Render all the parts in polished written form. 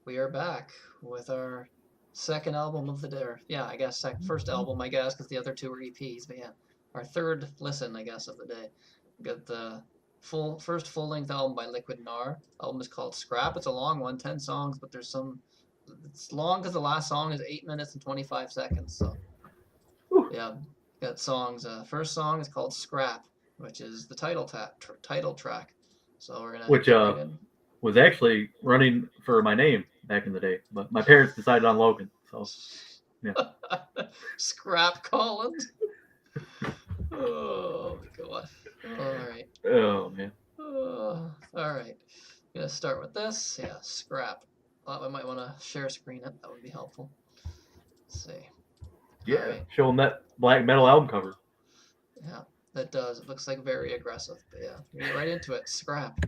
we are back with our second album of the day. Yeah, I guess first album, I guess, because the other two were EPs. But yeah, our third listen, I guess, of the day. We got the first full length album by Liquid Gnar. Album is called Scrap. It's a long one, 10 songs, but there's some. It's long because the last song is 8 minutes and 25 seconds. So yeah, got songs. First song is called Scrap, which is the title track. So we're gonna which get right in. was actually running for my name back in the day, but my parents decided on Logan. So yeah. Scrap Collins. Oh my god. All right. Oh man. All right. Gonna start with this. Yeah, Scrap. Thought we might want to share screen it. That would be helpful. Let's see. Yeah, All right. showing that black metal album cover. Yeah, that does. It looks like very aggressive. But yeah, we get right into it. Scrap.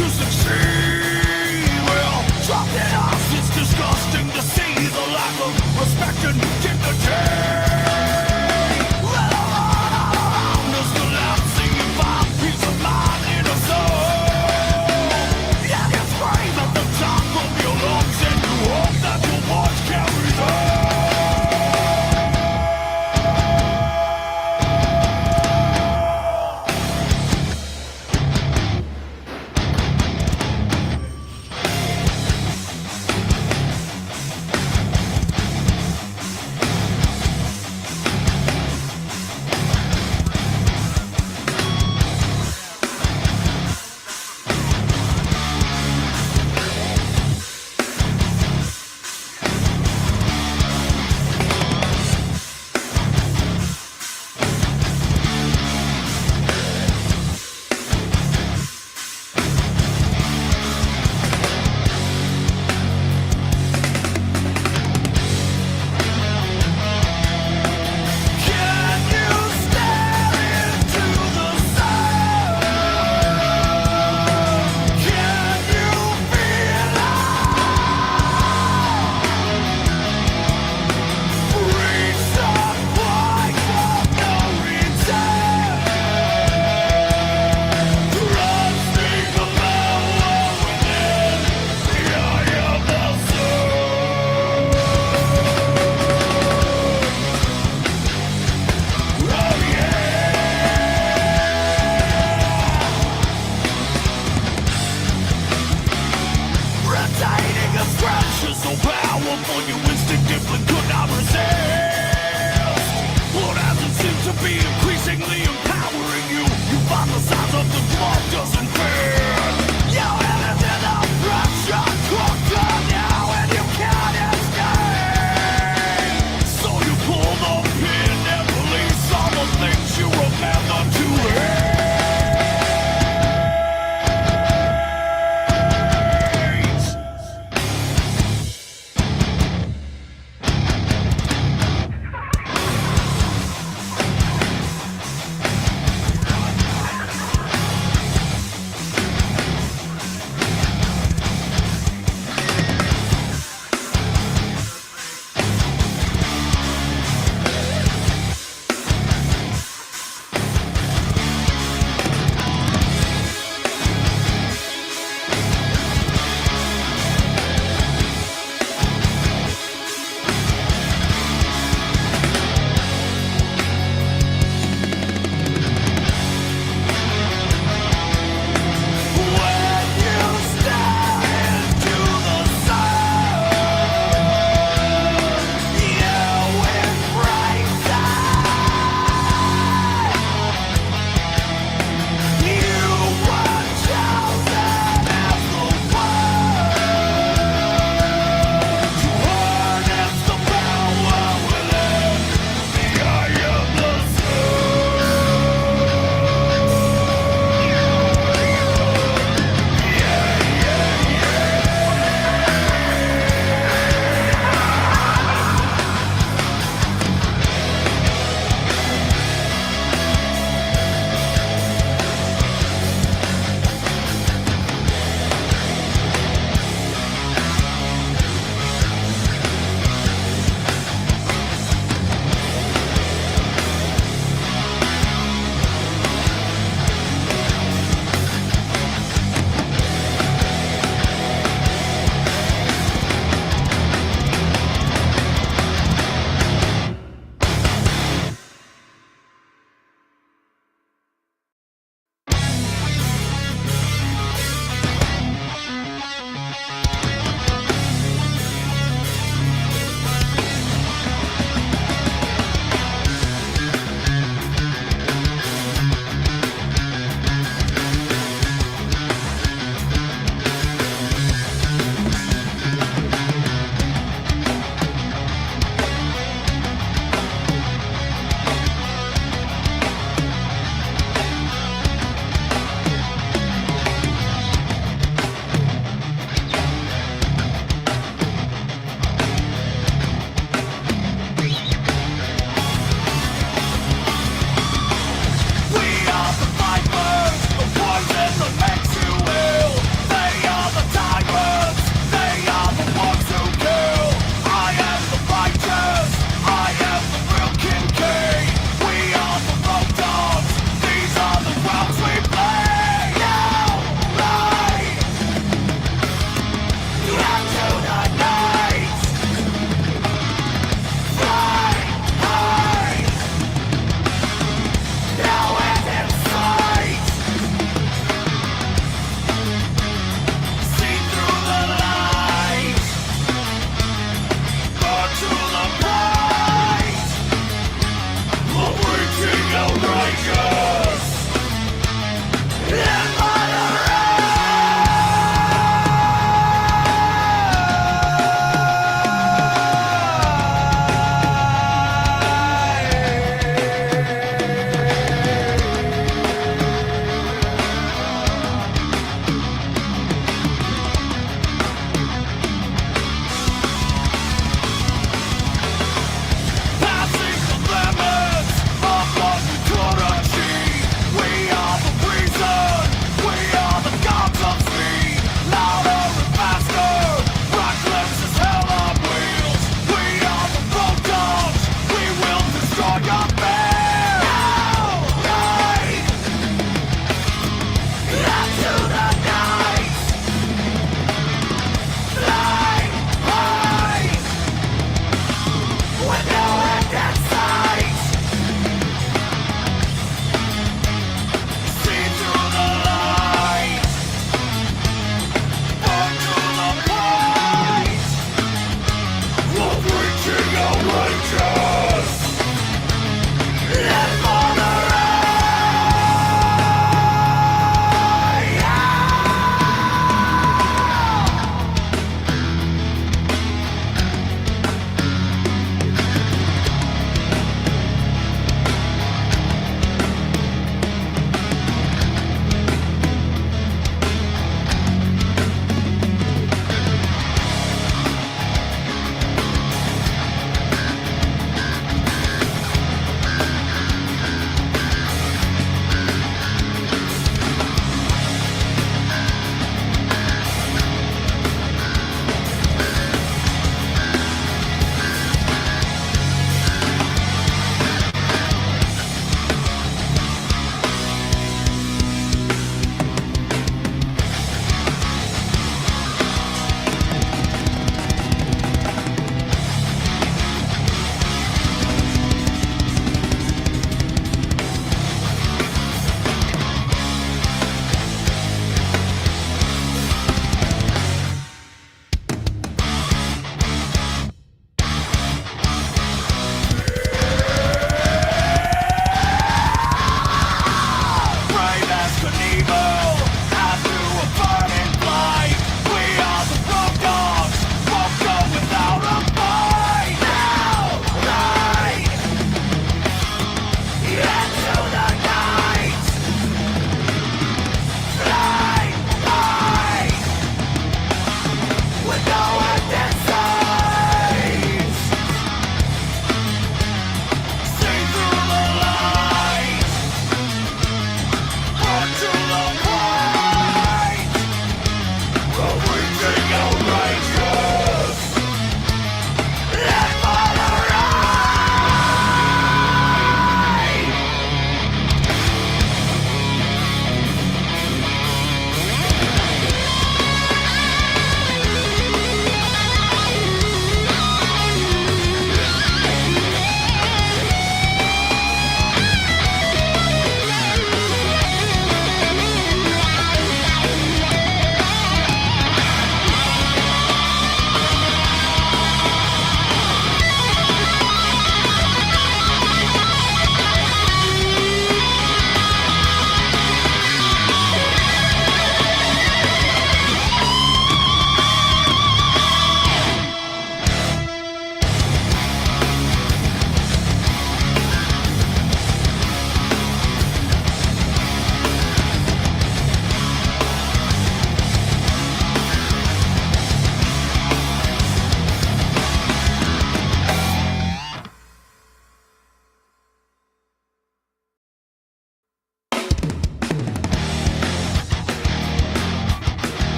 to succeed. Well, drop it off, it's disgusting to see the lack of respect and dignity.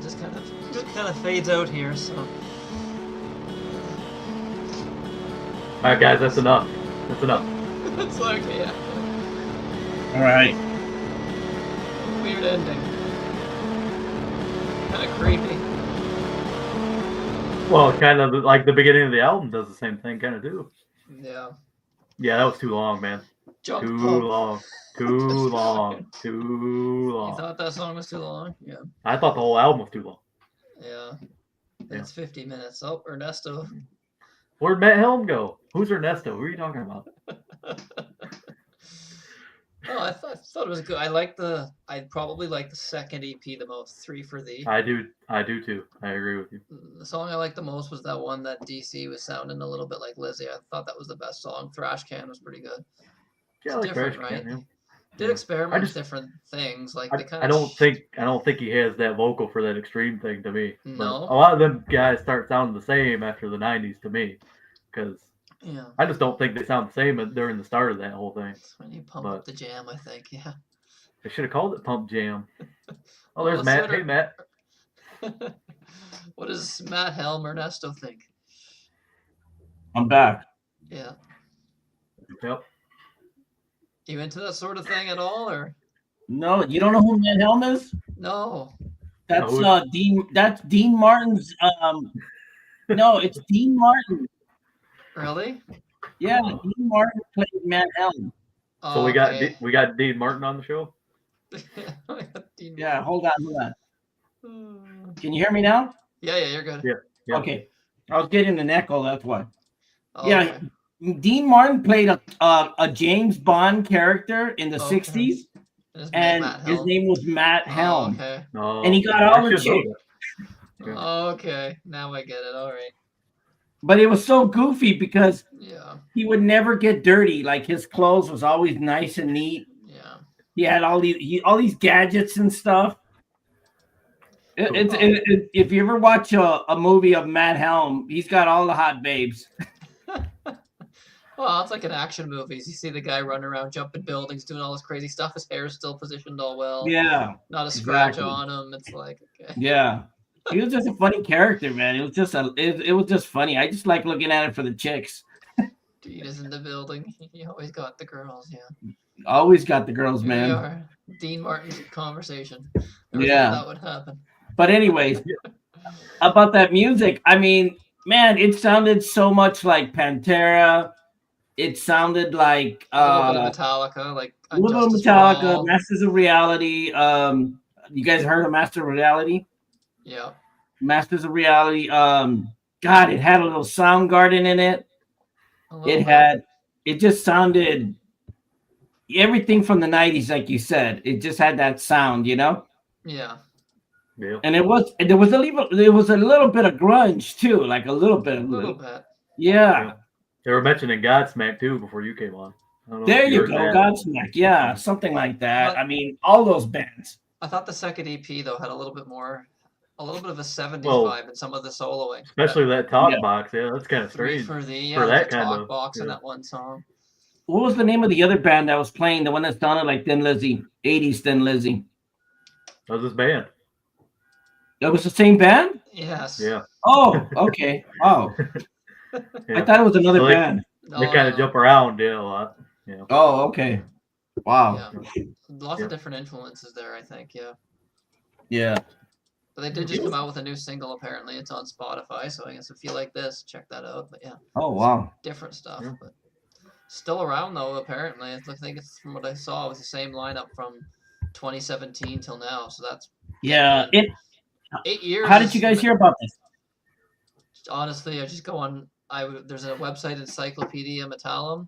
just kind of fades out here. So All right, guys, that's enough. That's enough. it's like yeah, All right. weird ending. Kind of creepy. Well, kind of like the beginning of the album does the same thing, kind of too. Yeah. Yeah, that was too long, man. Jump Too pump. long. Too long. Too You long. thought that song was too long? Yeah. I thought the whole album was too long. Yeah. Yeah. It's 50 minutes. Oh, Ernesto. Where'd Matt Helm go? Who's Ernesto? Who are you talking about? Oh, I thought it was good. I'd probably like the second EP the most, 3 for Thee. I do too. I agree with you. The song I liked the most was that one that DC was sounding a little bit like Lizzie. I thought that was the best song. Thrash Can was pretty good. Yeah, I It's like different, Trash right? Can, yeah. Did Yeah. experiment just- with different things. Like they kind I of. don't think he has that vocal for that extreme thing to me. But No? a lot of them guys start sounding the same after the '90s to me, because Yeah. I just don't think they sound the same during the start of that whole thing. It's when you pump But- up the jam, I think. Yeah. They should have called it Pump Jam. Oh, Well, there's let's Matt. let Hey, Matt. What does Matt Helm Ernesto think? I'm back. Yeah. Yep. You into that sort of thing at all, or No, you don't know who Matt Helm is? no? That's No, Dean. That's Dean Martin's. No, it's Dean Martin. Really? Yeah, Oh. Dean Martin played Matt Helm. So we got Okay. we got Dean Martin on the show. Dean Yeah, hold on. Martin. Can you hear me now? Yeah, you're good. Yeah. Yeah. Okay. I was getting an echo. That's why. Oh, Yeah, okay. Dean Martin played a James Bond character in the Okay. 60s, His and Matt his Helm. name was Matt Helm. Oh, okay. No, And he got I all the should know chicks. that. Yeah. Okay. Now I get it. All right. But it was so goofy because Yeah. he would never get dirty. Like his clothes was always nice and neat. Yeah. He had all these gadgets and stuff. If you ever watch a movie of Matt Helm, he's got all the hot babes. Well, it's like in action movies. You see the guy running around, jumping buildings, doing all this crazy stuff. His hair's still positioned all well. Yeah, Not a scratch exactly. on him. It's like okay. yeah. He was just a funny character, man. It was just it was just funny. I just like looking at it for the chicks. Dean is in the building. He always got the girls. Yeah. Always got the girls, Here we man. are. Dean Martin's conversation. Never Yeah. thought that would happen. But anyways, about that music, I mean, man, it sounded so much like Pantera. It sounded like A little bit of Metallica, like a little bit of Justice for Metallica, All. Masters of Reality. You guys heard of Masters of Reality? Yeah. Masters of Reality. God, it had a little Soundgarden in it. A little bit. It just sounded everything from the 90s, like you said. It just had that sound, you know? Yeah. Yeah. And there was a little bit of grunge too, like a little bit. A little bit. Yeah. They were mentioning Godsmack too before you came on. I don't know There if you heard go, that. Godsmack. Yeah, something like that. But- I mean, all those bands. I thought the second EP though had a little bit of a 70s Well, vibe in some of the soloing. Especially that talk Yeah. box. Yeah, that's kind of Three strange. for the for that the kind talk of- box in yeah. that one song. What was the name of the other band that was playing? The one that sounded like Thin Lizzy, 80s Thin Lizzy. That was this band. It was the same band? Yes. Yeah. Oh, okay. Wow. Yeah. I thought it was another So they- band. No, They kind of no. jump around, yeah, a lot. Yeah. Oh, okay. Wow. Yeah. Lots Yeah. of different influences there, I think. Yeah. Yeah. But they did just come out with a new single. Apparently, it's on Spotify. So I guess if you like this, check that out. But yeah, Oh, wow. different stuff. Yeah. But still around though. Apparently, I think it's from what I saw, it was the same lineup from 2017 till now. So that's Yeah. 8 years. How did you guys hear about this? Honestly, I just go on. There's a website, Encyclopedia Metallum.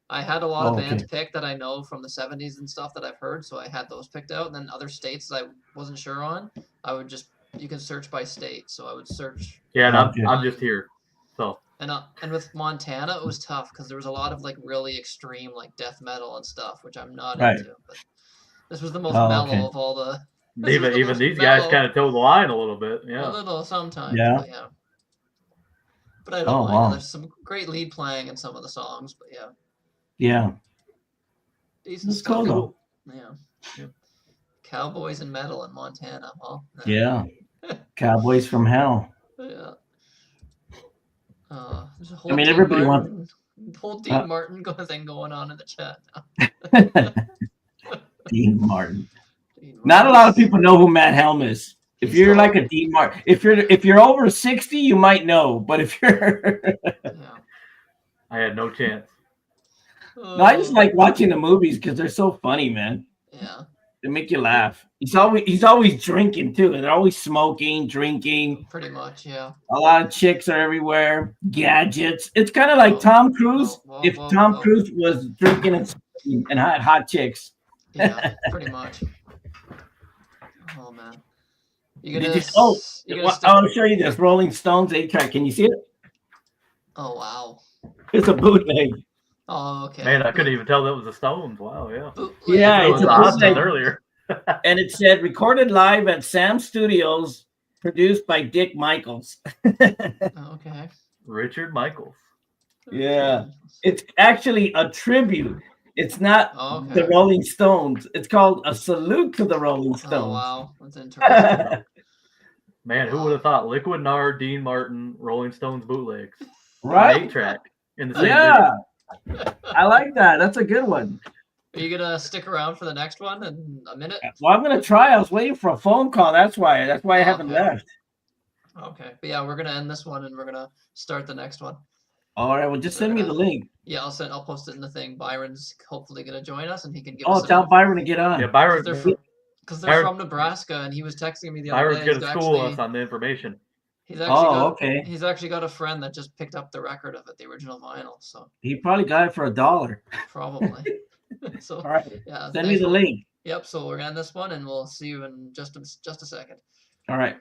I had a lot of Okay. bands picked that I know from the 70s and stuff that I've heard, so I had those picked out. And then other states that I wasn't sure on, you can search by state. So I would search. Yeah, and Okay. I'm just here. So And with Montana, it was tough because there was a lot of like really extreme like death metal and stuff, which I'm not Right. into. But this was the most Oh, mellow okay. of all the. This was even the even most these guys mellow. kind of toe the line a little bit. A Yeah. little sometimes. Yeah. But yeah. But I don't Oh, mind. wow. There's some great lead playing in some of the songs, but yeah, Yeah. decent That's stuff. cool, though. Yeah. Yeah. Cowboys and metal in Montana. Well, Yeah. Cowboys from Hell. Yeah. There's a whole I mean, Dean everybody Martin, whole Dean Uh, Martin thing going on in the chat now. Dean Martin. Dean Not a lot of Martin's- people know who Matt Helm is. If He's you're still- like a Dean Martin, if you're over 60, you might know. But if you're Yeah. I had no chance. no, I just like watching the movies because they're so funny, man. Yeah. They make you laugh. He's always drinking too. They're always smoking, drinking. Pretty much, yeah. A lot of chicks are everywhere. Gadgets. It's kind of like Whoa, Tom Cruise. whoa, If whoa, Tom whoa. Cruise was drinking and smoking and had hot chicks. Yeah, pretty much. Oh man. You Did gonna, you? Oh, you gonna stick, I'll show you this Rolling Stones 8-track. Can you see it? oh wow. It's a bootleg. Oh, okay. Man, I couldn't even tell that was the Stones. Wow, yeah. Bootleg Yeah, It it's was a the Rolling bootleg. Austin Stones. earlier. And it said recorded live at Sam Studios, produced by Dick Michaels. Okay. Richard Michaels. Yeah. It's actually a tribute. It's not Oh, okay. the Rolling Stones. It's called a salute to the Rolling Oh Stones. wow, that's interesting. Man, who would have thought Liquid Nard, Dean Martin, Rolling Stones bootlegs, Right? 8-track in the same Yeah. video? I like that. That's a good one. Are you gonna stick around for the next one in a minute? Well, I'm gonna try. I was waiting for a phone call. That's why I haven't Okay. left. Okay. But yeah, we're gonna end this one and we're gonna start the next one. All right. Well, just send me the link. Yeah, I'll post it in the thing. Byron's hopefully gonna join us and he can give Oh, us tell Byron to get on. Yeah, Byron. because they're from Nebraska and he was texting me the other Byron's day. going He's to school actually, us on the information. he's actually got, okay. he's actually got a friend that just picked up the record of it, the original vinyl. So He probably got it for $1. probably. So All right. yeah, Send me the link. Yep. So we're gonna end this one and we'll see you in just a second. All right.